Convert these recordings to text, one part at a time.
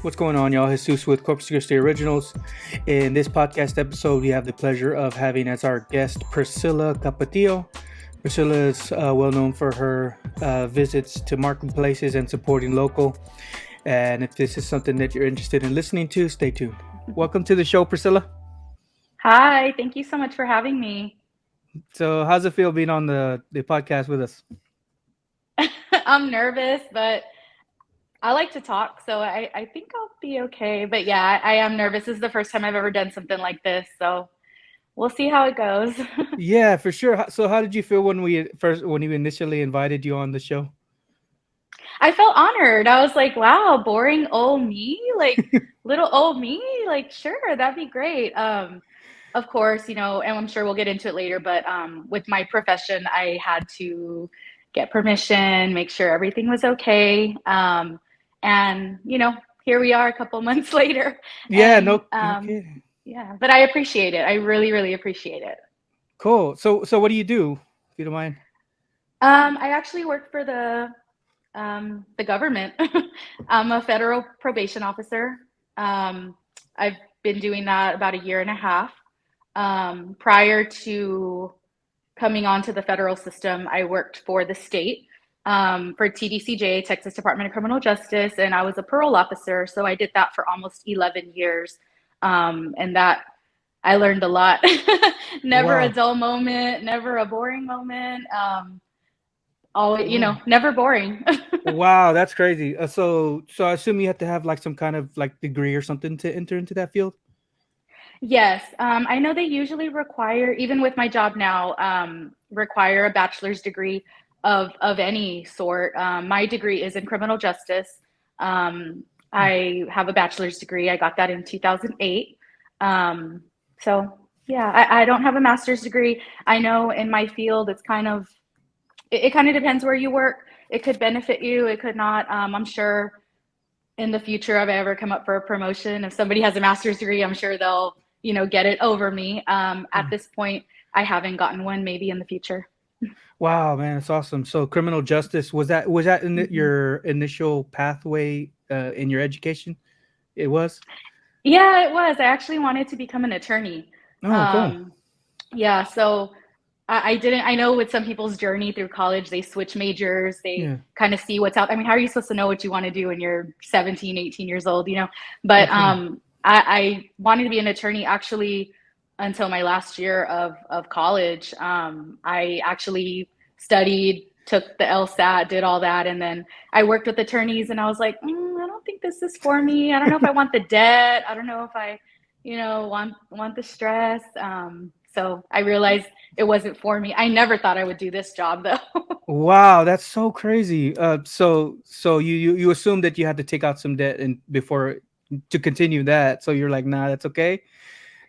What's going on, y'all? Jesus with Corpus Christi Originals. In this podcast episode, we have the pleasure of having as our guest Priscilla Capetillo. Priscilla is well known for her visits to marketplaces and supporting local. And if this is something that you're interested in listening to, stay tuned. Welcome to the show, Priscilla. Hi, thank you so much for having me. So how's it feel being on the podcast with us? I'm nervous, but I like to talk, so I think I'll be okay. But yeah, I am nervous. This is the first time I've ever done something like this, so we'll see how it goes. Yeah, for sure. So how did you feel when we initially invited you on the show? I felt honored. I was like, wow, boring old me, like little old me, like sure, that'd be great. Of course, and I'm sure we'll get into it later, but with my profession, I had to get permission, make sure everything was okay. And here we are a couple months later. Yeah, And no kidding. yeah, but I appreciate it. I really, really appreciate it. Cool. So what do you do, if you don't mind? I actually work for the government. I'm a federal probation officer. I've been doing that about a year and a half. Prior to coming onto the federal system, I worked for the state, for TDCJ, Texas Department of Criminal Justice, and I was a parole officer. So I did that for almost 11 years. And that I learned a lot. Never Wow. a dull moment, never a boring moment. Always, never boring. Wow, that's crazy. So I assume you have to have like some kind of like degree or something to enter into that field. Yes, I know they usually require, even with my job now, require a bachelor's degree of any sort. My degree is in criminal justice. I have a bachelor's degree. I got that in 2008. So yeah, I don't have a master's degree. I know in my field, it's it kind of depends where you work. It could benefit you. It could not. I'm sure in the future, if I ever come up for a promotion, if somebody has a master's degree, I'm sure they'll, get it over me. At this point, I haven't gotten one, maybe in the future. Wow, man, that's awesome. So criminal justice, was that in Mhm. your initial pathway in your education? It was? Yeah, it was. I actually wanted to become an attorney. Oh, cool. Um, yeah, so I didn't, I know with some people's journey through college, they switch majors, they Yeah, kind of see what's out. I mean, how are you supposed to know what you want to do when you're 17, 18 years old, But absolutely. I wanted to be an attorney actually until my last year of college. I actually studied, took the LSAT, did all that, and then I worked with attorneys, and I was like, I don't think this is for me. I don't know if I want the debt. I don't know if I, want the stress. So I realized it wasn't for me. I never thought I would do this job though. Wow, that's so crazy. So you assumed that you had to take out some debt and before to continue that. So you're like, nah, that's okay.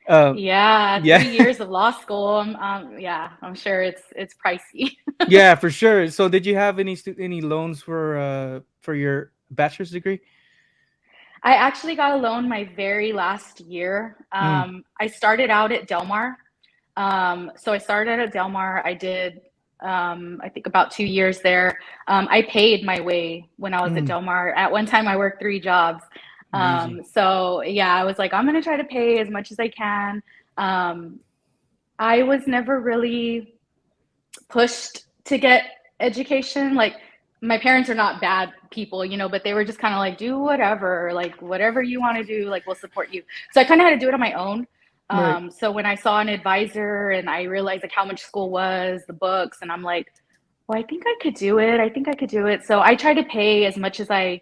Um, Yeah, yeah, 3 years of law school. Yeah, I'm sure it's pricey. yeah, for sure. So did you have any loans for your bachelor's degree? I actually got a loan my very last year. Mm, I started out at Del Mar. So I started at Del Mar. I did, I think about 2 years there. I paid my way when I was at mm, Del Mar. At one time, I worked 3 jobs. amazing. So yeah, I was like, I'm gonna try to pay as much as I can. Um, I was never really pushed to get education. Like my parents are not bad people, but they were just kind of like, do whatever, like whatever you want to do, like we'll support you. So I kind of had to do it on my own. Right. So when I saw an advisor and I realized like how much school was, the books, and I'm like, well, I think I could do it. I think I could do it. So I tried to pay as much as I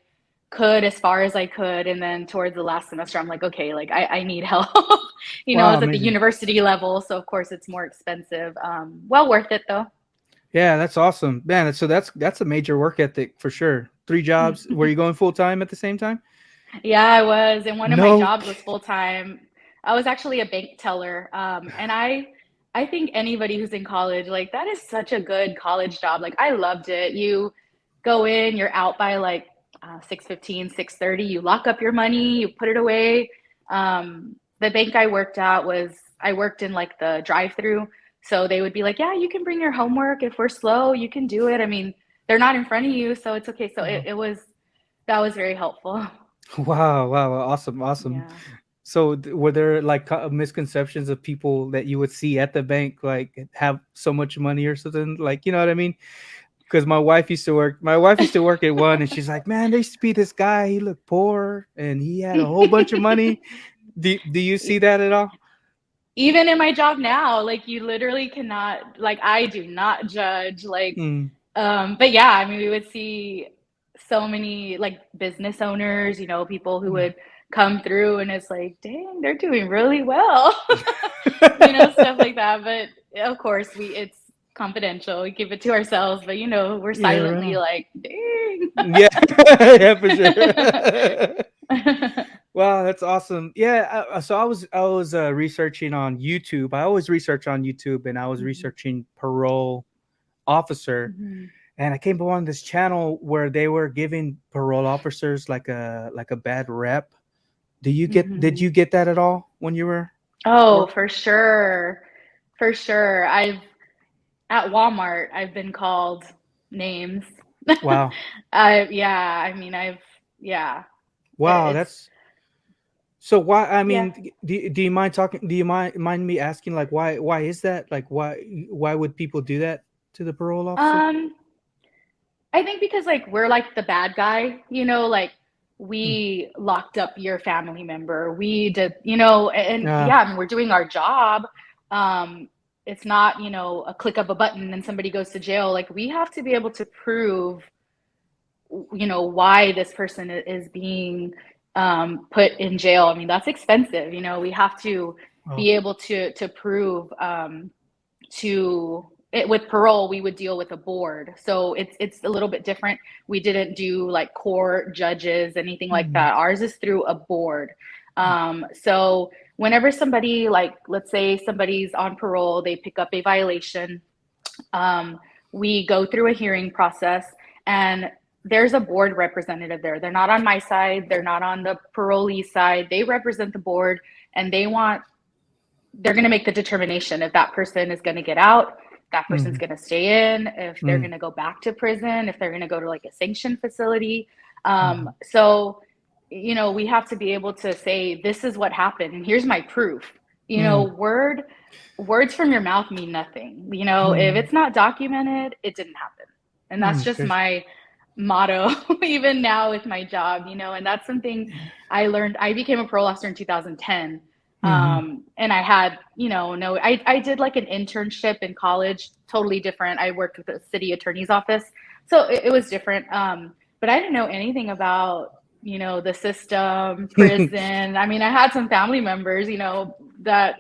could, as far as I could. And then towards the last semester, I'm like, okay, like I need help. Wow, It's at the amazing. university level. So of course it's more expensive. Well worth it though. Yeah, that's awesome, man. So that's a major work ethic for sure. 3 jobs. Were you going full time at the same time? Yeah, I was. And one of my No. jobs was full time. I was actually a bank teller. And I think anybody who's in college, like that is such a good college job. Like I loved it. You go in, you're out by like 6:15, 6:30. You lock up your money, you put it away. The bank I worked at I worked in like the drive-through. So they would be like, yeah, you can bring your homework. If we're slow, you can do it. I mean, they're not in front of you, so it's okay. So Wow. that was very helpful. Wow, wow, awesome, awesome. Yeah. So, were there like misconceptions of people that you would see at the bank, like have so much money or something? Like, you know what I mean? Because my wife used to work at one, and she's like, "Man, there used to be this guy. He looked poor, and he had a whole bunch of money." Do you see that at all? Even in my job now, like you literally cannot, like I do not judge, like, Mm, but yeah, I mean, we would see so many like business owners, people who mm. would come through and it's like, dang, they're doing really well, stuff like that. But of course, it's confidential. We keep it to ourselves, but we're Yeah, right silently on. like, dang. Yeah, yeah, for sure. Wow, that's awesome. Yeah, so I was researching on YouTube. I always research on YouTube, and I was Mhm. researching parole officer, Mhm. and I came upon this channel where they were giving parole officers like a bad rep. Did Mhm. you get that at all when you were Oh, work? for sure. For sure. At Walmart, I've been called names. Wow, Yeah, I mean, yeah, wow, it's, that's so. Why? I yeah. mean, do you mind talking? Do you mind me asking, like, why is that? Like, why would people do that to the parole officer? Um, I think because like we're like the bad guy, like Mm. we locked up your family member. We did, and Uh, yeah, I mean, we're doing our job. Um, it's not, a click of a button and somebody goes to jail. Like we have to be able to prove why this person is being put in jail. I mean, that's expensive. We have to oh, be able to prove to it. With parole, we would deal with a board, so it's a little bit different. We didn't do like court judges, anything like mm, that. Ours is through a board. So whenever somebody, like, let's say somebody's on parole, they pick up a violation, um, we go through a hearing process, and there's a board representative there. They're not on my side, they're not on the parolee side. They represent the board, and they're going to make the determination if that person is going to get out, if that person's mm, going to stay in, if they're mm, going to go back to prison, if they're going to go to like a sanctioned facility. mm, So we have to be able to say, this is what happened and here's my proof. mm, Words from your mouth mean nothing. If mm, it's not documented, it didn't happen. And that's mm, just my motto, even now with my job, and that's something I learned. I became a parole officer in 2010. mhm, And I had, no, I did like an internship in college, totally different. I worked with the city attorney's office. So it was different. But I didn't know anything about, the system, prison. I mean, I had some family members, that,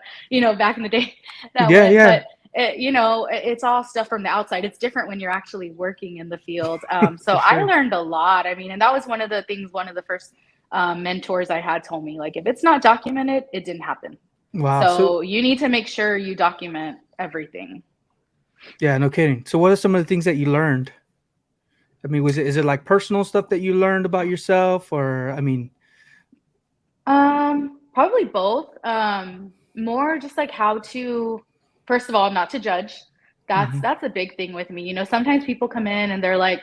back in the day that yeah, went, yeah, but it's all stuff from the outside. It's different when you're actually working in the field. So for I sure. learned a lot. I mean, and that was one of the things, one of the first mentors I had told me, like, if it's not documented, it didn't happen. Wow. So So you need to make sure you document everything. yeah, no kidding. So what are some of the things that you learned? I mean, is it like personal stuff that you learned about yourself, or I mean, Probably both. More just like how to, first of all, not to judge. That's mhm, that's a big thing with me. Sometimes people come in and they're like,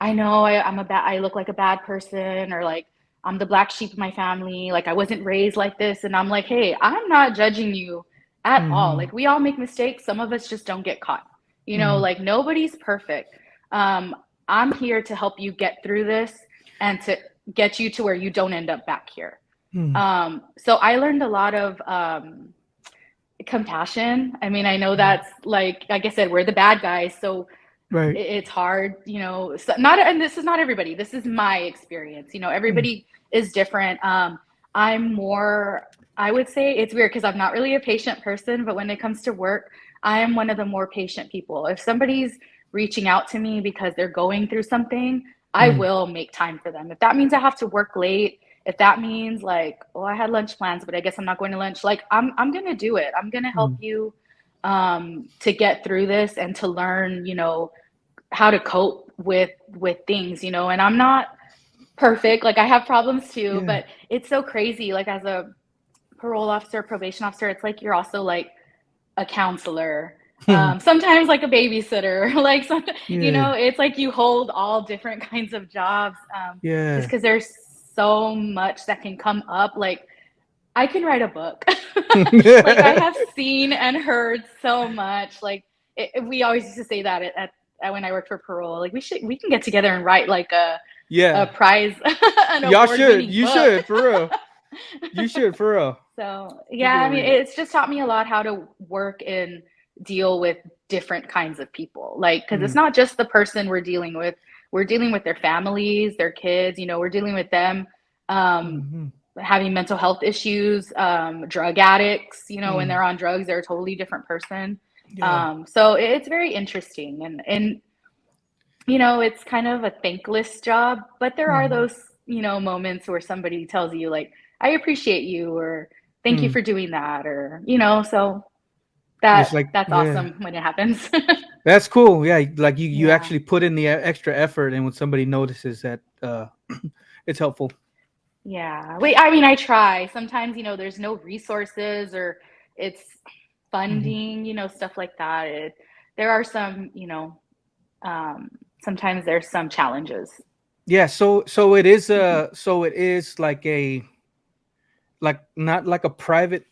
I know I look like a bad person, or like I'm the black sheep of my family, like I wasn't raised like this. And I'm like, hey, I'm not judging you at all. mhm, Like we all make mistakes. Some of us just don't get caught. mhm, Like nobody's perfect. Um, I'm here to help you get through this and to get you to where you don't end up back here. mhm, So I learned a lot of compassion. I mean, I know mhm. that's like I said, we're the bad guys, so Right. it's hard, so not, and this is not everybody. This is my experience. Mm, Everybody is different. I'm more, I would say it's weird because I'm not really a patient person, but when it comes to work, I am one of the more patient people. If somebody's reaching out to me because they're going through something, I mm, will make time for them. If that means I have to work late, if that means like, oh, I had lunch plans, but I guess I'm not going to lunch, like I'm gonna do it. I'm gonna help mm, you to get through this and to learn, how to cope with things, and I'm not perfect. Like I have problems too, yeah. but it's so crazy. Like as a parole officer, probation officer, it's like you're also like a counselor, sometimes like a babysitter, like some, Yeah. it's like you hold all different kinds of jobs, just Yeah. because there's so much that can come up. Like, I can write a book. Like, I have seen and heard so much. Like, we always used to say that at when I worked for parole. Like, we can get together and write like a prize, an Y'all award-winning you book. should, for real. You should, for real. So, yeah, I mean, it's just taught me a lot how to work and deal with different kinds of people. Like, because it's not just the person we're dealing with. We're dealing with their families, their kids, we're dealing with them having mental health issues, drug addicts, when they're on drugs, they're a totally different person. Yeah. So it's very interesting. And it's kind of a thankless job, but there are those, moments where somebody tells you, like, I appreciate you, or thank you for doing that, or, so It's like, that's awesome when it happens. That's cool. Yeah, like you Yeah. actually put in the extra effort, and when somebody notices that, it's helpful. Yeah. Wait, I mean, I try. Sometimes, there's no resources, or it's funding, stuff like that. There are some, sometimes there's some challenges. Yeah, so it is like not like a private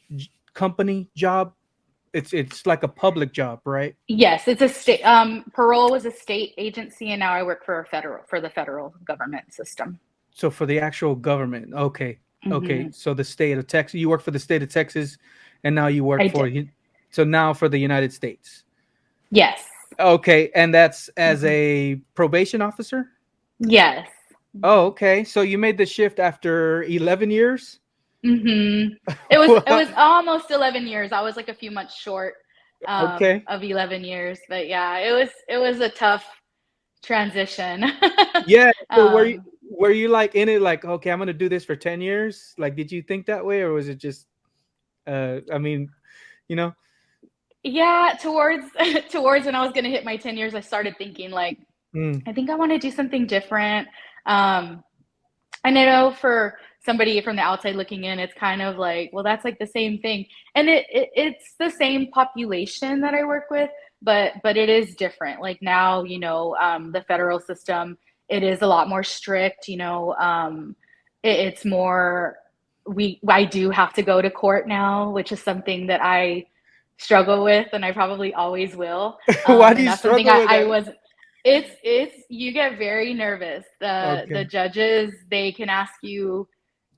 company job. It's like a public job, right? Yes, it's a state. Parole was a state agency, and now I work for the federal government system. So for the actual government, okay, okay. Mm-hmm. So the state of Texas, you work for the state of Texas, and now you work I for did. you. So now for the United States. Yes. Okay, and that's as a probation officer. Yes. Oh, okay. So you made the shift after 11 years? Mm-hmm. It was almost 11 years. I was like a few months short Okay. of 11 years, but yeah, it was a tough transition. Yeah. So um, were you like in it like, okay, I'm gonna do this for 10 years? Like, did you think that way, or was it just I mean, you know? yeah, towards when I was gonna hit my 10 years, I started thinking, like, Mm, I think I want to do something different. Um, and I know for somebody from the outside looking in, it's kind of like, well, that's like the same thing. And it's the same population that I work with, but it is different. Like now, the federal system, it is a lot more strict, it's more, I do have to go to court now, which is something that I struggle with, and I probably always will. Why do And you that's something struggle with I that? was it's you get very nervous. The Okay. judges, they can ask you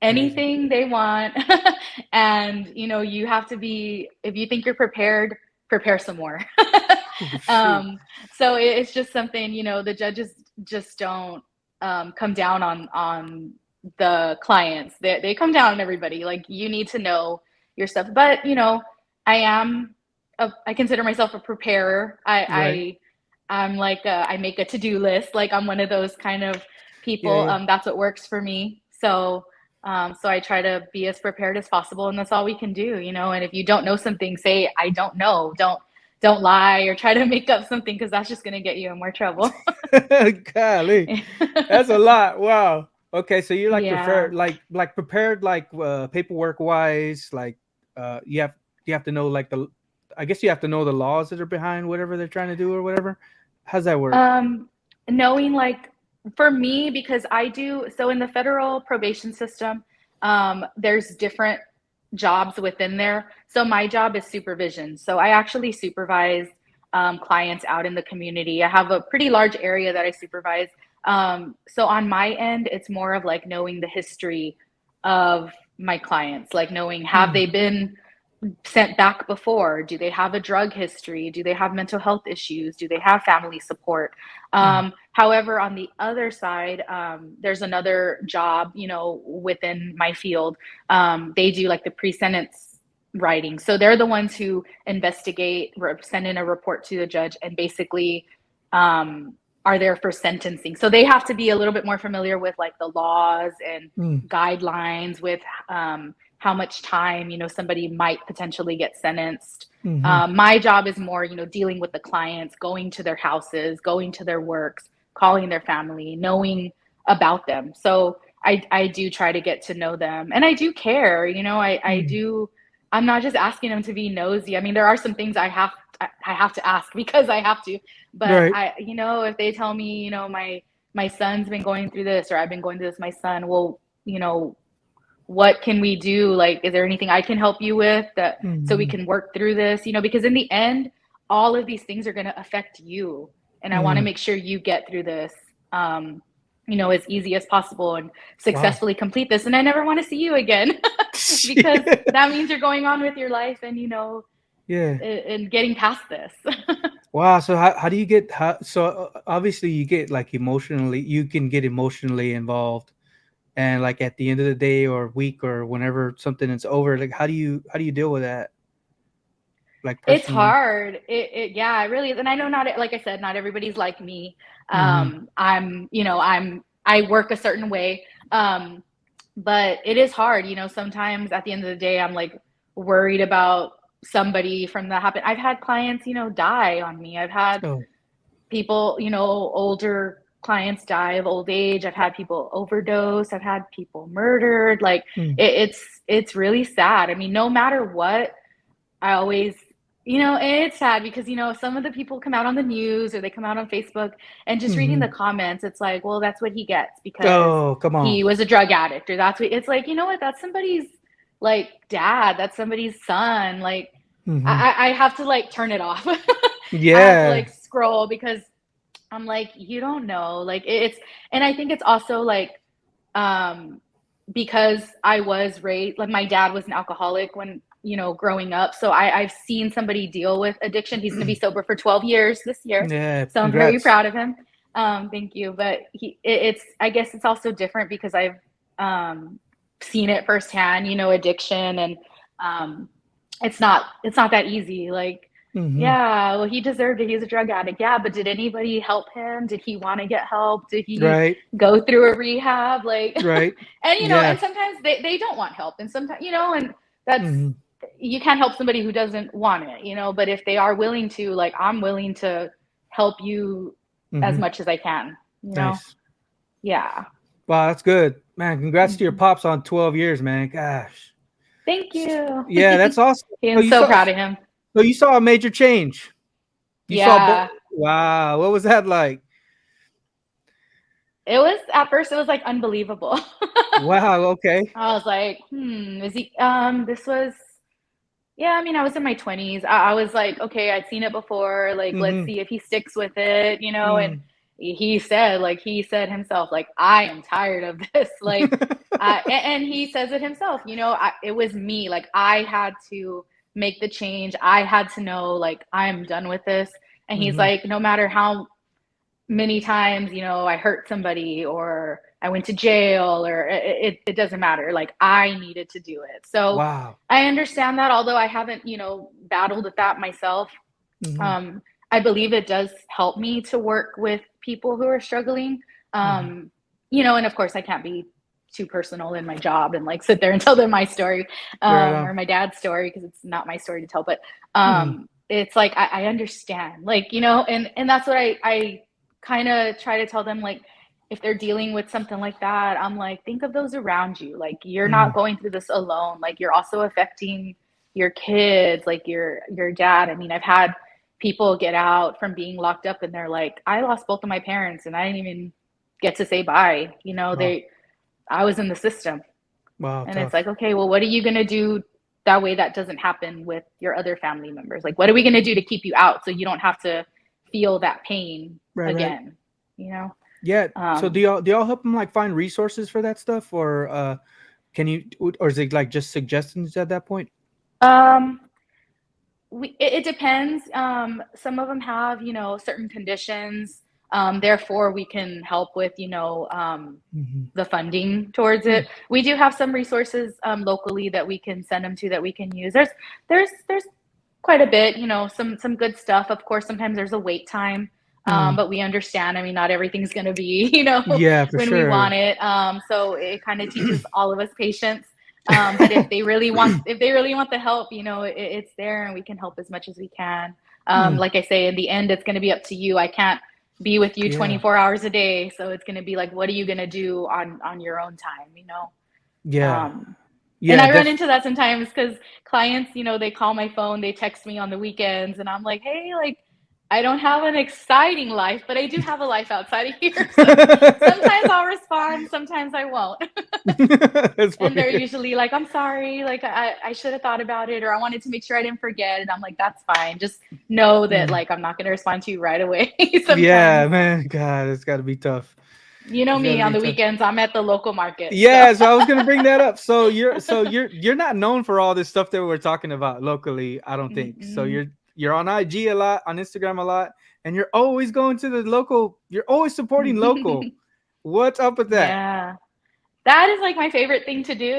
Yeah. anything they want. And you have to be, if you think you're prepared, prepare some more. Oh, shoot. um so it's just something, the judges just don't come down on the clients. They come down on everybody. Like, you need to know your stuff. But I am I consider myself a preparer. Right. I'm like I make a to-do list. Like, I'm one of those kind of Yeah, people. yeah. That's what works for me. So I try to be as prepared as possible, and that's all we can do. And if you don't know something, say I don't know. Don't lie or try to make up something, because that's just going to get you in more trouble. Golly. That's a lot. Wow. Okay, so you're like Yeah. prepared, like prepared, like paperwork wise, like you have to know like I guess you have to know the laws that are behind whatever they're trying to do or whatever. How's that work? Um, Knowing, like, for me, because so in the federal probation system, there's different jobs within there. So my job is supervision. So I actually supervise clients out in the community. I have a pretty large area that I supervise. So on my end, it's more of like knowing the history of my clients, like knowing, have Hmm. they been sent back before? Do they have a drug history? Do they have mental health issues? Do they have family support? Hmm. However, on the other side, there's another job, within my field. They do like the pre-sentence writing. So they're the ones who investigate, send in a report to the judge, and basically are there for sentencing. So they have to be a little bit more familiar with like the laws and Hmm. guidelines with how much time, somebody might potentially get sentenced. Hmm. My job is more, dealing with the clients, going to their houses, going to their works, calling their family, knowing about them. So I do try to get to know them, and I do care. I Hmm. do. I'm not just asking them to be nosy. I mean, there are some things I have to ask because I have to. But Right. if they tell me, my son's been going through this, or I've been going through this, my son, well, you know, what can we do? Like, is there anything I can help you with that so we Mm-hmm. can work through this? Because in the end, all of these things are going to affect you. And I want to Mm-hmm. make sure you get through this, as easy as possible and Wow. successfully complete this. And I never want to see you again because that means you're going on with your life and, Yeah. and getting past this. Wow. So how do you get obviously you get like you can get emotionally involved, and like at the end of the day or week or whenever something is over, like how do you deal with that, like It's personally? hard. Yeah, it really is. And I know not, like I said, not everybody's like me. Mm-hmm. I work a certain way. But it is hard, sometimes at the end of the day, I'm like worried about somebody from that happen. I've had clients, die on me. I've had Oh. people, older clients die of old age. I've had people overdose. I've had people murdered. Like Mm. it's really sad. I mean, no matter what, I always, and it's sad because, some of the people come out on the news or they come out on Facebook and just reading Mm-hmm. the comments, it's like, well, that's what he gets because Oh, come on. he was a drug addict, or that's what it's like, you know what? That's somebody's like dad, that's somebody's son. Like, Mm-hmm. I have to like turn it off. I have to Yeah. like scroll because I'm like, you don't know. Like, and I think it's also like, um, because I was raised, like my dad was an alcoholic when, growing up. So I've seen somebody deal with addiction. He's going to be sober for 12 years this year. Yeah. So I'm very Congrats. proud of him. Thank you. But I guess it's also different because I've seen it firsthand, addiction, and um, it's not that easy. Like, Mm-hmm. yeah, well, he deserved it. He's a drug addict. Yeah, but did anybody help him? Did he want to get help? Did he Right. go through a rehab? Like, Right. and Yeah. and sometimes they don't want help, and sometimes and that's Mm-hmm. you can't help somebody who doesn't want it, but if they are willing to, like, I'm willing to help you as Mm-hmm. much as I can. Nice. Yeah. Wow, that's good, man. Congrats to your Mhm. pops on 12 years, man. Gosh. Thank you. Yeah, that's awesome. So I'm you so saw, proud of him. so you saw a major change. You saw Yeah. Wow, what was that like? It was, at first it was like unbelievable. Wow. Okay. I was like, is he, this was, yeah, I mean, I was in my 20s. I was like, okay, I'd seen it before. Like, let's Mm-hmm. see if he sticks with it. And Mm. he said himself, like, I am tired of this. Like, and he says it himself, it was me. Like, I had to make the change. I had to know, like, I'm done with this. And he's Mm-hmm. like, no matter how many times, I hurt somebody or I went to jail, or it doesn't matter. Like, I needed to do it. So Wow. I understand that, although I haven't, battled with that myself. Mm-hmm. Um, I believe it does help me to work with people who are struggling. Mm-hmm. And of course I can't be too personal in my job and like sit there and tell them my story, Right on. or my dad's story, because it's not my story to tell. But Mm-hmm. it's like I understand, like, and that's what I kind of try to tell them, like, if they're dealing with something like that, I'm like, think of those around you. Like, you're not Mm-hmm. going through this alone. Like, you're also affecting your kids, like your dad. I mean, I've had people get out from being locked up and they're like, I lost both of my parents and I didn't even get to say bye. Wow. I was in the system. Wow. And it's Tough. like, okay, well, what are you going to do that way that doesn't happen with your other family members? Like, what are we going to do to keep you out so you don't have to feel that pain Right. Right. again? You know? Yeah. So do Um, y'all help them like find resources for that stuff, or can you, or is it like just suggestions at that point? um, it depends. Some of them have, certain conditions. Therefore, we can help with, Mm-hmm. the funding towards Mm. it. We do have some resources locally that we can send them to, that we can use. There's quite a bit, some good stuff. Of course, sometimes there's a wait time, Mm. but we understand. I mean, not everything's going to be, Yeah, for when we want sure. it. So it kind of teaches all of us patience. But if they really want the help, it's there, and we can help as much as we can. Mm. Like I say, in the end, it's going to be up to you. I can't be with you Yeah. 24 hours a day, so it's going to be like, what are you going to do on your own time? Yeah. um, and Yeah. I run into that sometimes because clients, they call my phone, they text me on the weekends, and I'm like, hey, like, I don't have an exciting life, but I do have a life outside of here. So sometimes I'll respond, sometimes I won't. That's And they're funny. usually like, I'm sorry, like I should have thought about it, or I wanted to make sure I didn't forget. And I'm like, that's fine. Just know that Mm. like I'm not gonna respond to you right away Yeah, sometimes. man. God, it's got to be tough. You know It's got me, to on be the tough. weekends I'm at the local market. So Yeah, so I was gonna bring that up. So you're not known for all this stuff that we're talking about locally, I don't think. So mm-mm. you're on IG a lot, on Instagram a lot, and you're always going to the local. You're always supporting local. What's up with that? Yeah. That is like my favorite thing to do.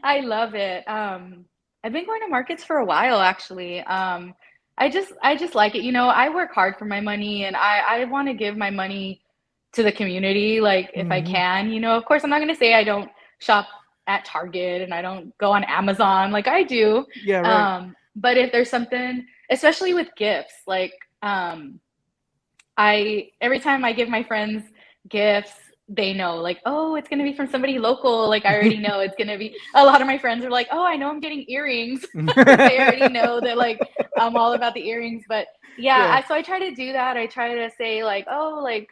I love it. I've been going to markets for a while actually. I just like it. You know, I work hard for my money and I want to give my money to the community, like if I Hmm. can. You know, of course I'm not gonna say I don't shop at Target and I don't go on Amazon like I do. Yeah, right. But if there's something, especially with gifts, like I every time I give my friends gifts, they know like, oh, it's gonna be from somebody local. Like I already know it's gonna be. A lot of my friends are like, oh, I know I'm getting earrings. They already know that like I'm all about the earrings. But yeah, Yeah. so I try to do that. I try to say like, oh, like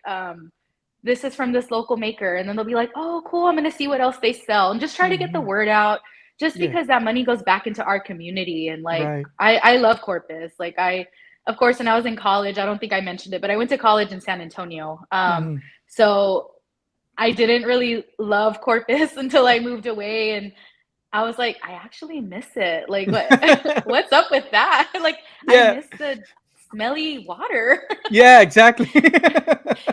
this is from this local maker, and then they'll be like, oh, cool. I'm gonna see what else they sell, and just try to get the Hmm. word out. Just Yeah. because that money goes back into our community, and like Right. I love Corpus. Like I of course, when I was in college, I don't think I mentioned it, but I went to college in San Antonio. Hmm. So I didn't really love Corpus until I moved away, and I was like, I actually miss it. Like, what? What's up with that? Like, I Yeah. miss the smelly water. Yeah. Exactly.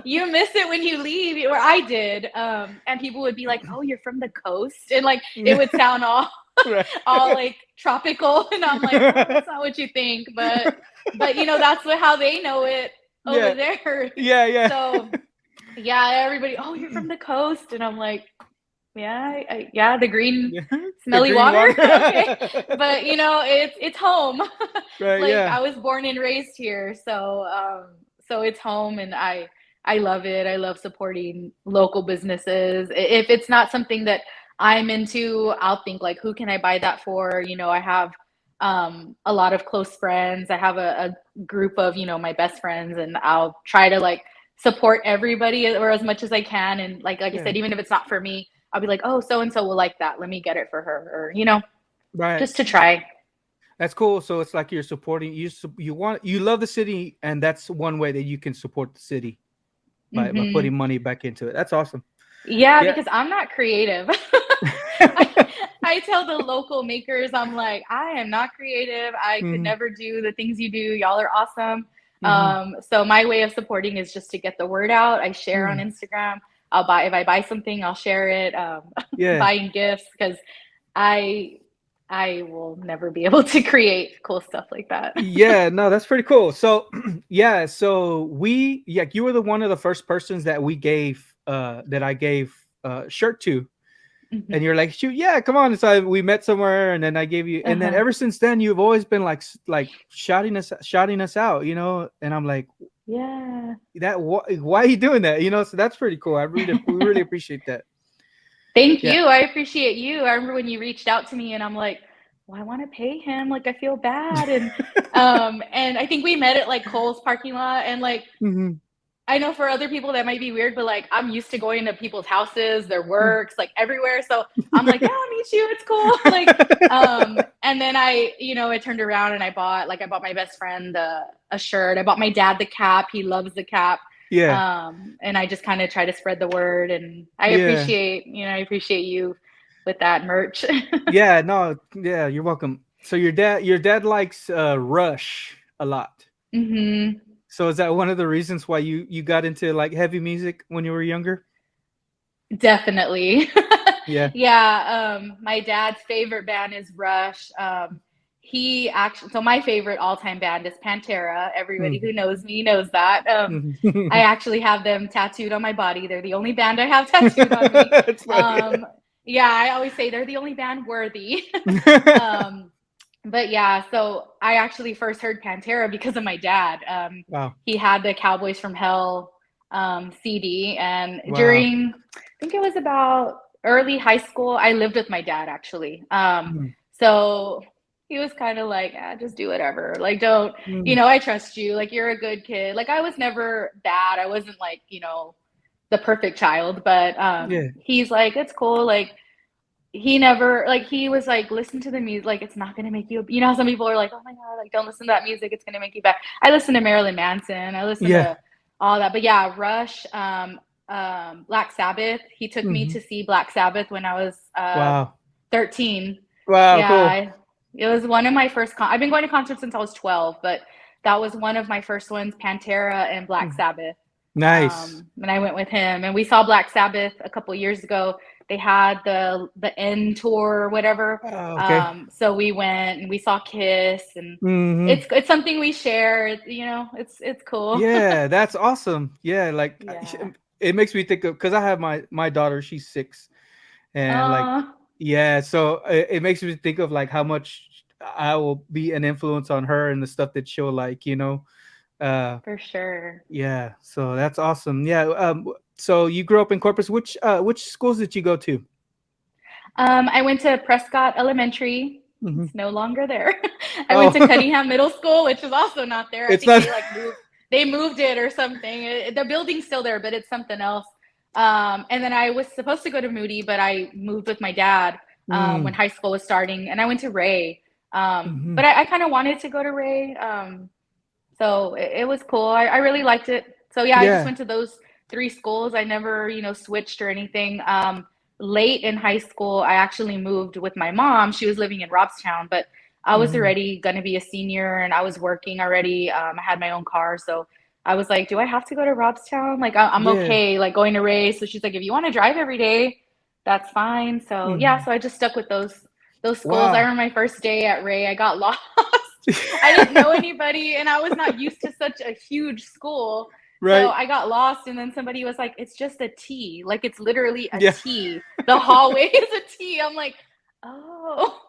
You miss it when you leave, or I did. And people would be like, "Oh, you're from the coast," and like it would sound all Right. all like tropical, and I'm like, "Oh, that's not what you think," but you know, that's how they know it over Yeah. there. Yeah. Yeah. So yeah, everybody, "Oh, you're from the coast," and I'm like, "Yeah, yeah, the green Yeah. The smelly green water." water. Okay, but you know, it's home. Right. Like Yeah. I was born and raised here, so it's home, and I love it. I love supporting local businesses. If it's not something that I'm into, I'll think like, who can I buy that for? You know, I have a lot of close friends. I have a group of, you know, my best friends, and I'll try to like support everybody or as much as I can. And like I Yeah. said, even if it's not for me, I'll be like, oh, so and so will like that. Let me get it for her, or you know, Right. just to try. That's cool. So it's like you're supporting you love the city, and that's one way that you can support the city by Hmm. putting money back into it. That's awesome. Yeah, Yeah. because I'm not creative. I, I tell the local makers, I'm like, I am not creative. I could Hmm. never do the things you do. Y'all are awesome. Hmm. So my way of supporting is just to get the word out. I share on Hmm. Instagram. I'll buy if I buy something, I'll share it. Yeah. Buying gifts because I I will never be able to create cool stuff like that. Yeah. No, that's pretty cool. So yeah. So you were the one of the first persons that I gave shirt to. And Hmm. you're like, shoot, yeah, come on. So we met somewhere, and then I gave you, and then Uh-huh. ever since then, you've always been like shouting us out, And I'm like, Yeah. why are you doing that? So that's pretty cool. We really appreciate that. Thank Yeah. you. I appreciate you. I remember when you reached out to me and I'm like, well, I want to pay him. Like I feel bad. And I think we met at like Kohl's parking lot, and like Hmm. I know for other people that might be weird, but like I'm used to going to people's houses, their works, like everywhere. So I'm like, yeah, I'll meet you. It's cool. Like, and then I turned around and I bought my best friend a shirt. I bought my dad the cap. He loves the cap. Yeah. And I just kind of try to spread the word, and Yeah. I appreciate you with that merch. Yeah. No. Yeah. You're welcome. So your dad likes Rush a lot. Hmm. So is that one of the reasons why you got into like heavy music when you were younger? Definitely. Yeah. Yeah, my dad's favorite band is Rush. He actually, so my favorite all-time band is Pantera. Everybody who knows me knows that. I Mhm. actually have them tattooed on my body. They're the only band I have tattooed on me. It's funny. Yeah, I always say they're the only band worthy. Um, but yeah, so I actually first heard Pantera because of my dad. Wow. He had the Cowboys from Hell CD, and Wow. during, I think it was about early high school, I lived with my dad actually. Mhm. So he was kind of like, just do whatever. Like, don't, Mm. I trust you. Like, you're a good kid. Like, I was never bad. I wasn't like, the perfect child, but Yeah. he's like, it's cool. Like, he never, like, he was like, listen to the music. Like, it's not going to make you, how some people are like, oh my God, like, don't listen to that music. It's going to make you bad. I listen to Marilyn Manson. I listen Yeah. to all that. But yeah, Rush, Black Sabbath. He took me Hmm. to see Black Sabbath when I was Wow. 13. Wow. Yeah, Cool. it was one of my first I've been going to concerts since I was 12, but that was one of my first ones, Pantera and Black Mhm. Sabbath. Nice. And I went with him, and we saw Black Sabbath a couple years ago. They had the End tour or whatever. Okay. So we went and we saw Kiss, and Hmm. it's something we share. It's cool. Yeah, that's awesome. Yeah, like Yeah. it makes me think of because I have my daughter. She's 6, and like Uh, yeah, so it makes me think of like how much I will be an influence on her and the stuff that she'll like. Uh, for sure. yeah. So that's awesome. Yeah. So you grew up in Corpus. Which schools did you go to? I went to Prescott Elementary. Hmm. It's no longer there. I went Oh, to Cunningham Middle School, which is also not there. I it's think not. they moved it or something. The building's still there, but it's something else. And then I was supposed to go to Moody, but I moved with my dad when Mm, high school was starting, and I went to Ray. hmm. But I kind of wanted to go to Ray, so it was cool. I really liked it. So yeah, I just Yeah. went to those three schools. I never, switched or anything. Late in high school, I actually moved with my mom. She was living in Robstown, but I was Hmm. already going to be a senior and I was working already. I had my own car. So I was like, do I have to go to Robstown? Like, I'm Yeah. okay, like going to Ray. So she's like, if you want to drive every day, that's fine. So yeah, Hmm. so I just stuck with those schools. I Wow. remember my first day at Ray, I got lost. I didn't know anybody and I was not used to such a huge school. So Right. I got lost and then somebody was like, it's just a T. Like it's literally a Yeah. T. The hallway is a T. I'm like, oh.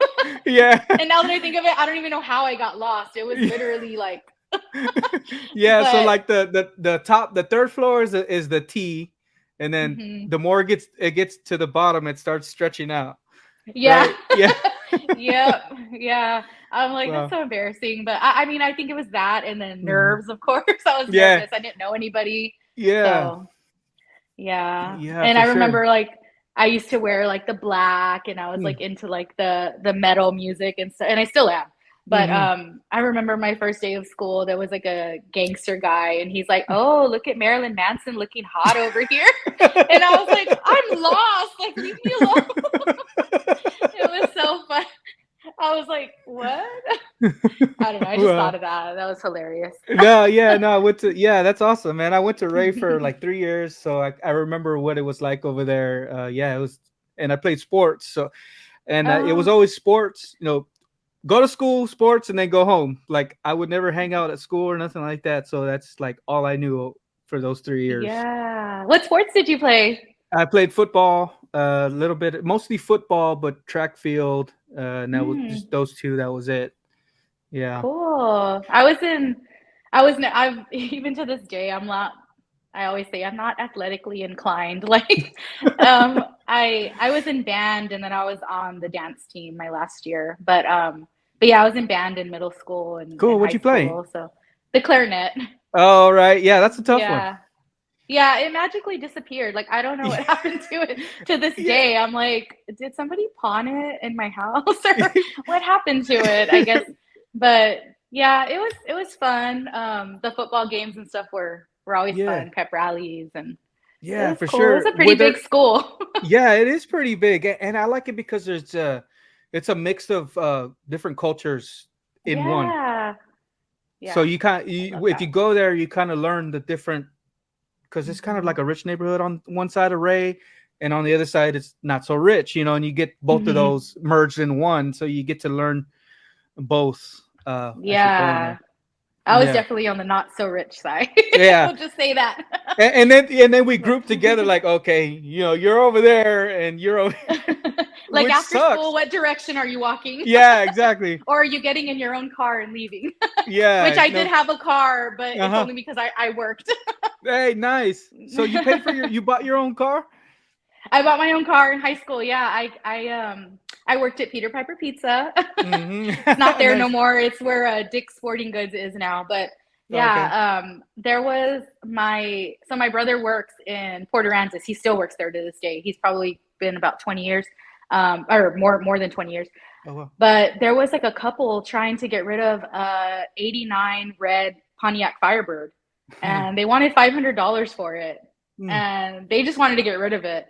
Yeah. And now that I think of it, I don't even know how I got lost. It was literally like, Yeah. So but like the top, the third floor is the T, and then mhm. the more it gets to the bottom, it starts stretching out. Yeah. Right. Yeah. Yep. Yeah. I'm like, that's Wow. so embarrassing. But I mean, I think it was that and then Hmm. nerves, of course. I was Yeah. nervous. I didn't know anybody. Yeah. So yeah. Yeah. And For I sure. remember like I used to wear like the black and I was Mm. like into like the metal music and stuff and I still am. But Hmm. I remember my first day of school there was like a gangster guy and he's like, "Oh, look at Marilyn Manson looking hot over here." And I was like, "I'm lost. Like leave me alone." It was so fun. I was like, "What?" I don't know. I just thought Well, of that. That was hilarious. no, yeah, no, I went to yeah, that's awesome, man. I went to Ray for like 3 years, so I remember what it was like over there. Yeah, it was, and I played sports, so and it was Oh, always sports. Go to school, sports, and then go home. Like I would never hang out at school or nothing like that. So that's like all I knew for those 3 years. yeah. What sports did you play? I played football a little bit, mostly football, but track field. And that was just Mm. those two. That was it. Yeah. Cool. I've even to this day, I'm not, I always say I'm not athletically inclined. Like, I was in band and then I was on the dance team my last year. But yeah, I was in band in middle school and Cool. What'd high you play? school. So the clarinet. Oh, right. Yeah, that's a tough one. Yeah. Yeah, it magically disappeared. Like I don't know what happened to it to this Yeah. day. I'm like, did somebody pawn it in my house or what happened to it? I guess. But yeah, it was fun. The football games and stuff were always Yeah. fun, pep rallies and it Yeah, was for cool. It was sure. a pretty big school. Yeah, it is pretty big, and I like it because it's a mix of different cultures in one. Yeah. So Yeah. I love if you that. go there, you kind of learn the different because it's kind of like Mhm. a rich neighborhood on one side of Ray, and on the other side it's not so rich, and you get both of Mhm. those merged in one, so you get to learn both as you're going Yeah. there. I was Yeah, definitely on the not so rich side. yeah, We'll just say that. and then we But group together like, okay, you're over there and you're over, like which after school, sucks. what direction are you walking? Yeah, exactly. Or are you getting in your own car and leaving? Which Yeah, I did no. have a car, but it's Uh-huh. only because I worked. Hey, nice. So you paid for you bought your own car? I bought my own car in high school. Yeah, I worked at Peter Piper Pizza. It's not there no Nice. more. It's where Dick's Sporting Goods is now. But Okay. yeah, there was my brother works in Port Aransas. He still works there to this day. He's probably been about 20 years, or more than 20 years. Oh well. But there was like a couple trying to get rid of '89 red Pontiac Firebird, and they wanted $500 for it, and they just wanted to get rid of it.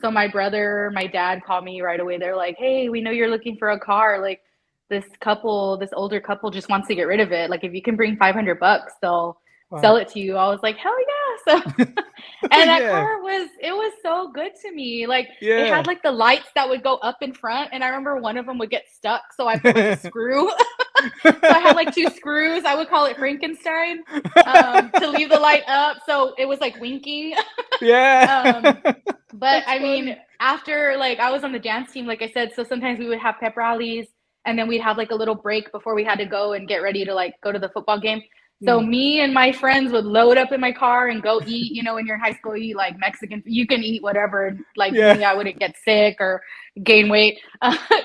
So my brother, my dad called me right away. They're like, "Hey, we know you're looking for a car. Like this older couple just wants to get rid of it. Like if you can bring $500, they'll Wow. sell it to you." I was like, "Hell yeah!" So, and that Yeah. car was so good to me. Like it Yeah. had like the lights that would go up in front, and I remember one of them would get stuck, so I put like a screw. So I had like two screws. I would call it Frankenstein, to leave the light up, so it was like winking. Yeah. But That's I mean, funny. after like I was on the dance team, like I said, so sometimes we would have pep rallies, and then we'd have like a little break before we had to go and get ready to like go to the football game. So me and my friends would load up in my car and go eat. You know, when you're in high school, you eat like Mexican. You can eat whatever. Like Yeah. me, I wouldn't get sick or gain weight.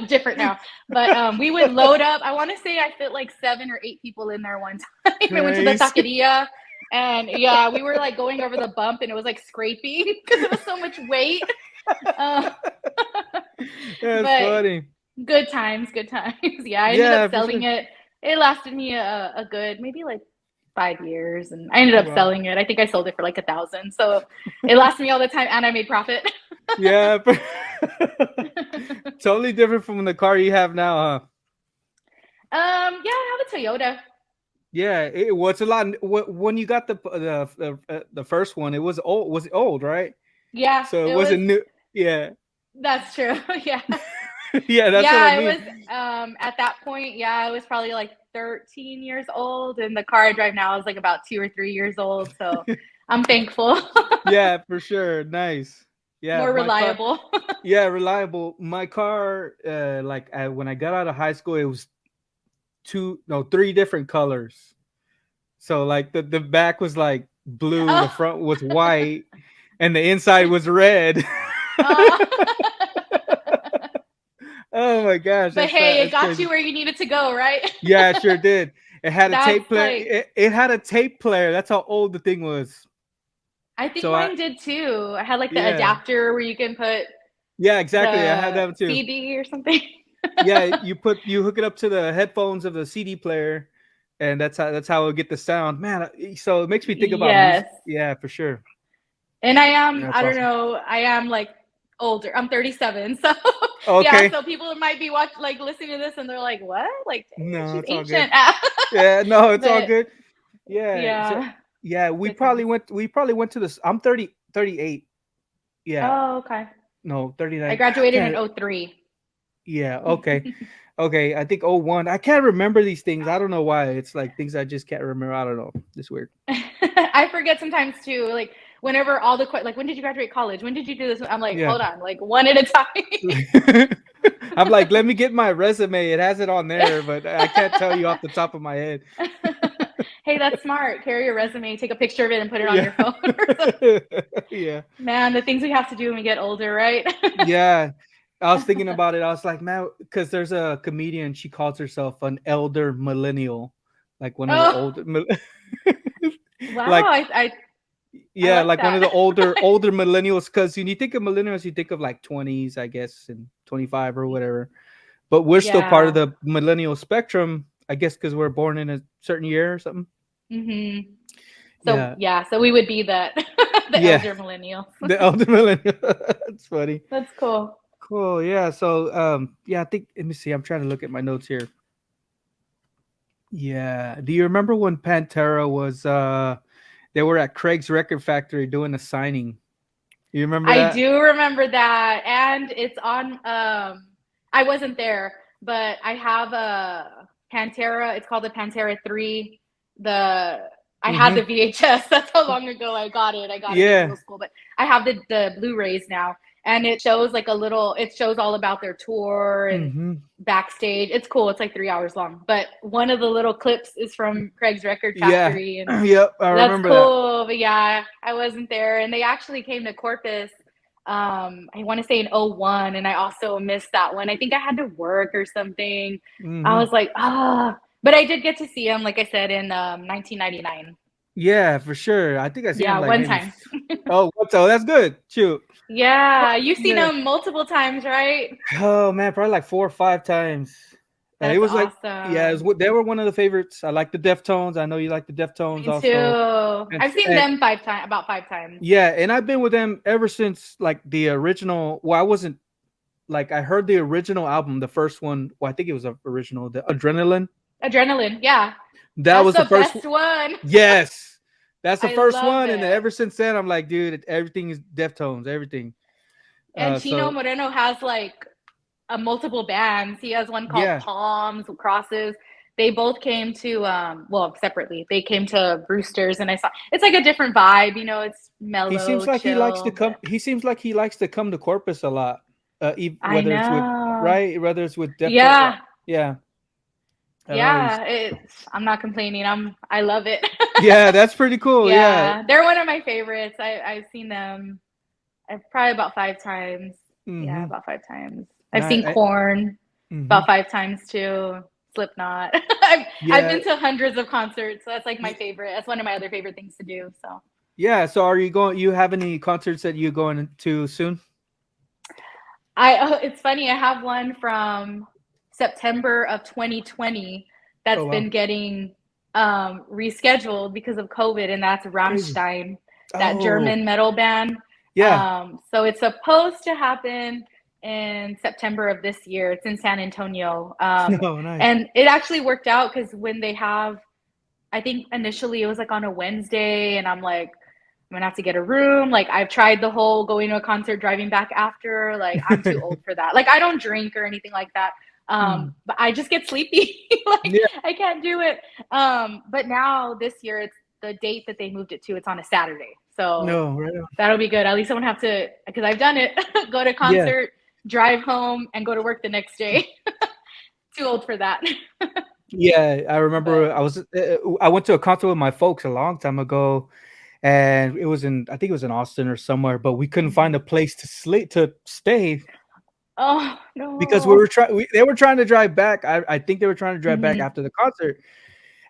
Different now, but we would load up. I want to say I fit like 7 or 8 people in there one time. I went to the Nice. taqueria, and yeah, we were like going over the bump, and it was like scraping because it was so much weight. Uh, That's but funny. good times, good times. Yeah, I ended Yeah, up for selling sure. it. It lasted me a good maybe like 5 years, and I ended up Wow. selling it. I think I sold it for like 1,000. So it lasted me all the time, and I made profit. Yeah. Totally different from the car you have now, huh? Yeah, I have a Toyota. Yeah, it was a lot. When you got the first one, it was old. Was it old, right? Yeah, So it it was. wasn't new. Yeah, That's true. Yeah, yeah, that's what I yeah. It mean. was. At that point, yeah, I was probably like 13 years old, and the car I drive now is like about 2 or 3 years old. So I'm thankful. Yeah, for sure. Nice. Yeah, More my car. reliable. Yeah, reliable. My car. When I got out of high school, it was three different colors. So like the back was like blue, the Oh, front was white, and the inside was red. oh. Oh my gosh, But hey, it that's got you crazy. where you needed to go, right? Yeah, it sure did. It had a That's tape player. like, It had a tape player. That's how old the thing was. I think So mine did too. I had like the yeah, adapter where you can put yeah, exactly. I had the that too. CD or something. Yeah, you hook it up to the headphones of the CD player, and that's how it get the sound. Man, so it makes me think about music. Yes. Yeah, for sure. And That's I don't awesome. know, I am like older. I'm 37. So yeah, Okay. so people might be like listening to this and they're like, what? Like, dang, No, she's it's all good. ancient. Yeah, no, it's all But good. Yeah. So yeah, yeah, good times. we probably went to this. I'm 38. Yeah. Oh, okay. No, I 39. I graduated in can't. '03. Yeah, okay. Okay, I think 01. I can't remember these things. I don't know why. It's like things I just can't remember. I don't know. It's weird. I forget sometimes too. Like whenever all the like, when did you graduate college? When did you do this? I'm like, Yeah. hold on, like one at a I'm like, let me get my resume. It has it on time. there, but I can't tell you off the top of my head. Hey, that's smart. Carry your resume, take a picture of it, and put it on Yeah. your phone. Yeah. Man, the things we have to do when we get older, right? Yeah. I was thinking about it. I was like, man, because there's a comedian. She calls herself an elder millennial, like one of the Oh, older, wow. like I yeah, like like one of that. the older millennials. Because when you think of millennials, you think of like 20s, I guess, and 25 or whatever. But we're still part of Yeah. the millennial spectrum, I guess, because we're born in a certain year or something. hmm So Yeah, yeah, so we would be the yeah, elder millennial. the elder millennial. That's funny. That's cool. Cool. Yeah. So yeah, I think let me see. I'm trying to look at my notes here. Yeah. Do you remember when Pantera was they were at Craig's record factory doing a signing? You remember I that? do remember that, and it's on. I wasn't there, but I have a Pantera. It's called the Pantera 3. The I had Mm-hmm. the VHS. That's how long ago I got it. I got it in Yeah. middle school, but I have the Blu-rays now, and it shows like a little. It shows all about their tour and Mm-hmm. backstage. It's cool. It's like 3 hours long, but one of the little clips is from Craig's Record Yeah. Factory, and Yep. I that's remember that. cool. But yeah, I wasn't there. And they actually came to Corpus. I want to say in '01, and I also missed that one. I think I had to work or something. I Mm-hmm. was like, but I did get to see him, like I said, in 1999. Yeah, for sure. I think I seen him Yeah, like one maybe. time. Oh, what's oh, that's good. Shoot. Yeah, you've seen Yeah. him multiple times, right? Oh man, probably like 4 or 5 times. And it That's was like, yeah, awesome. they were one of the favorites. I like the Deftones. I know you like the Deftones Me also. too. And, I've seen and them 5 times, about 5 times. yeah, and I've been with them ever since like the original. Well, I wasn't like I heard the original album, the first one. Well, I think it was original, the Adrenaline. Adrenaline, yeah. That That's was the the first. best one. Yes, that's the I first love one, and it. ever since then, I'm like, dude, everything is Deftones, everything. And Chino So Moreno has like a multiple bands. He has one called yeah, Palms, Crosses. They both came to well, separately. They came to Brewster's and I saw it's like a different vibe, it's he mellow, seems like he likes to chill, come. but He seems like he likes to come to Corpus a lot. I Whether it's with know. right, whether it's with Deftones, Yeah. yeah. I don't know. He's Yeah, I'm not complaining. I love it. yeah, that's pretty cool. Yeah. Yeah, they're one of my favorites. I've seen them probably about 5 times. Yeah, Mm-hmm. about 5 times. I've seen Not. Corn Mm-hmm. about 5 times too. Slipknot. I've Yeah. been to hundreds of concerts. So that's like my favorite. That's one of my other favorite things to do. So Yeah. So, are you going? You have any concerts that you're going to soon? it's funny. I have one from September of 2020 Oh that's wow, been getting rescheduled because of COVID, and that's crazy. Rammstein, that Oh German metal band. yeah. So it's supposed to happen in September of this year. It's in San Antonio, Oh nice. and it actually worked out because when they have, I think initially it was like on a Wednesday, and I'm like, I'm gonna have to get a room. Like I've tried the whole going to a concert, driving back after. Like I'm too old for that. Like I don't drink or anything like that. Mm. But I just get sleepy. Like Yeah. I can't do it. But now this year it's the date that they moved it to. It's on a Saturday, so No. Right on. that'll be good. At least I won't have to, because I've done it. Go to Yeah. concert, drive home, and go to work the next day. Too old for that. Yeah. I remember But I went to a concert with my folks a long time ago, and it was in I think it was in Austin or somewhere, but we couldn't find a place to stay oh because we no. were trying. They were trying to drive back. I think they were trying to drive back Hmm. after the concert,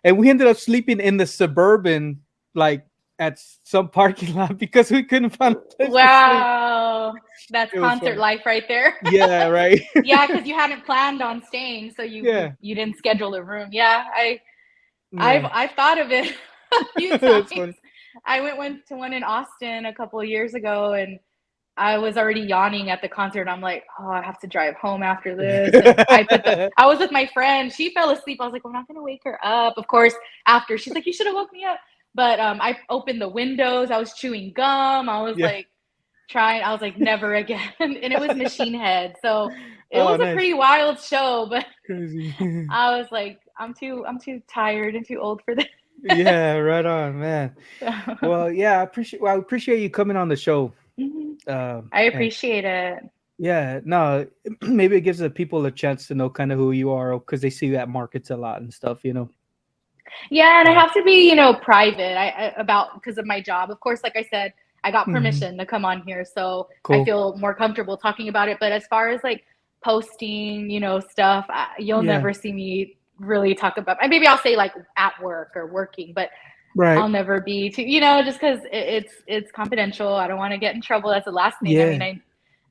and we ended up sleeping in the suburban, like at some parking lot because we couldn't find a place to sleep. Wow. That's It was concert fun. life right there. Yeah, right. Yeah, because you hadn't planned on staying, so Yeah, you didn't schedule a room. Yeah, yeah. I've thought of it a few That's times. funny. Went to one in Austin a couple of years ago, and I was already yawning at the concert. I'm like, oh, I have to drive home after this. And I was with my friend. She fell asleep. I was like, I'm not going to wake her up. Of course, after she's like, you should have woke me up. But I opened the windows. I was chewing gum. I was Yeah. like I was like, never again. And it was Machine Head. So it Oh, was a nice. pretty wild show, but Crazy. I was like, I'm too tired and too old for this. Yeah, right on, man. Well, yeah, I appreciate you coming on the show. Mhm. I And appreciate it. yeah, no, maybe it gives the people a chance to know kind of who you are because they see that markets a lot and stuff. Yeah, and I Uh, have to be, private. About because of my job. Of course, like I said, I got mhm. permission to come on here, so I Cool. feel more comfortable talking about it. But as far as like posting, stuff, you'll Yeah. never see me really talk about. Maybe I'll say like at work or working, but Right. I'll never be too, just because it's confidential. I don't want to get in trouble. That's the last thing. I mean, Yeah.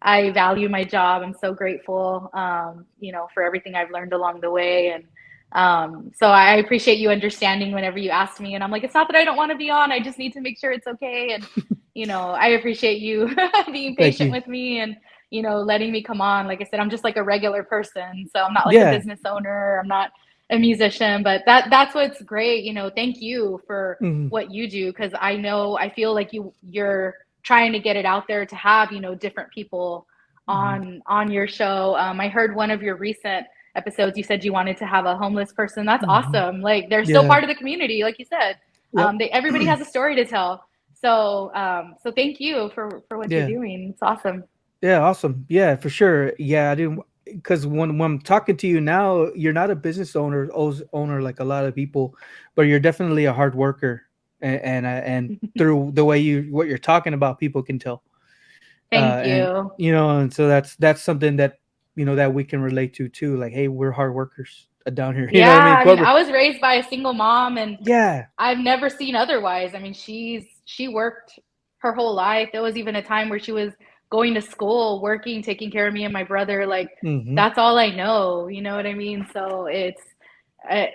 I value my job. I'm so grateful, for everything I've learned along the way. And so I appreciate you understanding whenever you asked me. And I'm like, it's not that I don't want to be on. I just need to make sure it's okay. And, I appreciate you being Thank patient you. with me and, letting me come on. Like I said, I'm just like a regular person. So I'm not like a Yeah. business owner. I'm not a musician, but that's what's great. Thank you for Mhm. what you do. Cause I feel like you're trying to get it out there to have, different people Mhm. on your show. I heard one of your recent episodes, you said you wanted to have a homeless person. That's Mhm. awesome. Like they're still Yeah. part of the community, like you said. Yep. Everybody has a story to tell. So so thank you for what you're Yeah. doing. It's awesome. Yeah. Awesome. Yeah, for sure. Yeah, I didn't because when I'm talking to you now, you're not a business owner like a lot of people, but you're definitely a hard worker, and through the way what you're talking about, people can tell. Thank And you. and so that's something that that we can relate to too. Like, hey, we're hard workers down here. You know what I Yeah, mean? I mean, Corporate. I was raised by a single mom, and Yeah. I've never seen otherwise. I mean, she worked her whole life. There was even a time where she was going to school, working, taking care of me and my brother. Like, Mm-hmm. that's all I know. You know what I mean? So uh,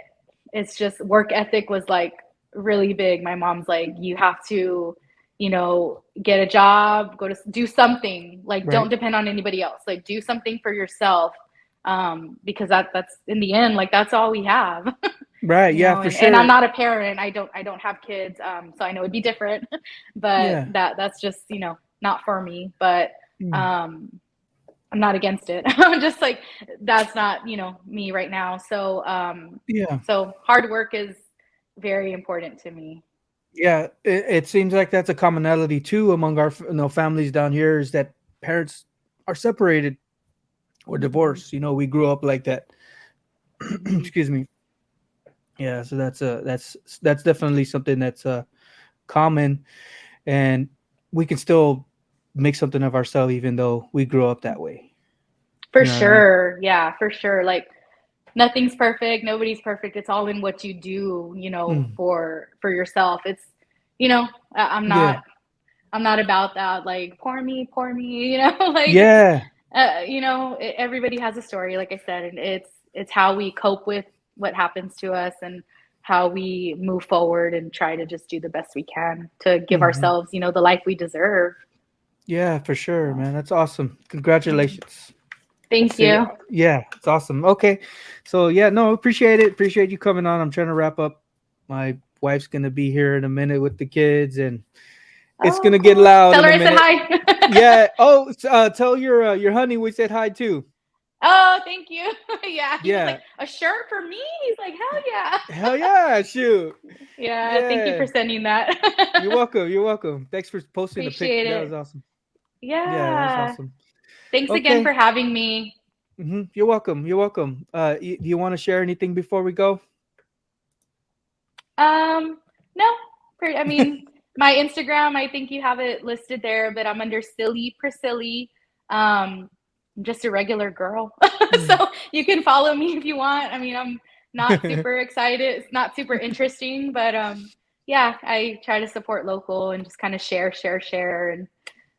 it's just work ethic was like really big. My mom's like, you have to, get a job, go to do something. Like, don't Right. depend on anybody else. Like, do something for yourself, because that's in the end, like that's all we have. Right. Yeah, for And I'm sure. not a parent. I don't have kids. So I know it'd be different, but Yeah. that's just, not for me, but, Mm. um, I'm not against it. I'm just like, that's not, me right now. So, Yeah. so hard work is very important to me. Yeah. It seems like that's a commonality too among our families down here, is that parents are separated or Mm-hmm. divorced. We grew up like that. Mm-hmm. Excuse me. Yeah. So that's definitely something that's common, and we can still make something of ourselves even though we grew up that way. For You know what I mean? sure. Yeah, for sure. Like, nothing's perfect. Nobody's perfect. It's all in what you do, Mm. for yourself. It's, you know, I'm Yeah. not about that. Like, poor me, like, Yeah. everybody has a story, like I said, and it's how we cope with what happens to us, and how we move forward and try to just do the best we can to give Hmm. ourselves, the life we deserve. Yeah, for sure, So, man. That's awesome. mhm. Congratulations. Thank See, you. yeah, it's awesome. Okay. So, yeah, no, appreciate it. Appreciate you coming on. I'm trying to wrap up. My wife's going to be here in a minute with the kids, and it's going Oh, to get cool. loud Tell in her a I said minute. hi. Yeah. Oh, tell your honey we said hi too. Oh, thank you. Yeah, he was like, Yeah. a shirt for me? He's like, hell yeah. Hell yeah. Shoot. Yeah, thank you Yeah. for sending that. You're welcome. You're welcome. Thanks for posting the pic. Appreciate That was it. awesome. Yeah, that was Yeah. awesome. Thanks again Okay. for having me. You're welcome. You're welcome. Do you want to share anything before we go? No, I mean, my Instagram, I think you have it listed there, but I'm under Silly Priscilla. I'm just a regular girl. Mm. So you can follow me if you want. I mean, I'm not super excited. It's not super interesting, but yeah, I try to support local and just kind of share. And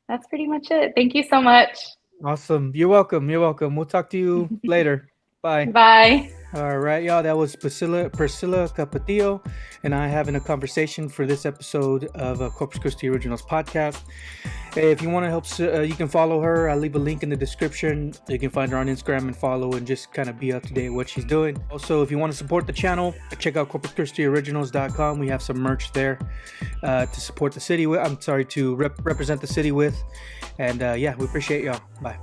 that's pretty much it. Thank you so much. Awesome. You're welcome. You're welcome. We'll talk to you later. Bye. Bye. All right, y'all. That was Priscilla Capetillo and I having a conversation for this episode of Corpus Christi Originals Podcast. Hey, if you want to help, you can follow her. I'll leave a link in the description. You can find her on Instagram and follow, and just kind of be up to date with what she's doing. Also, if you want to support the channel, check out CorpusChristiOriginals.com. We have some merch there to support the city with. I'm sorry, to represent the city with. And yeah, we appreciate y'all. Bye.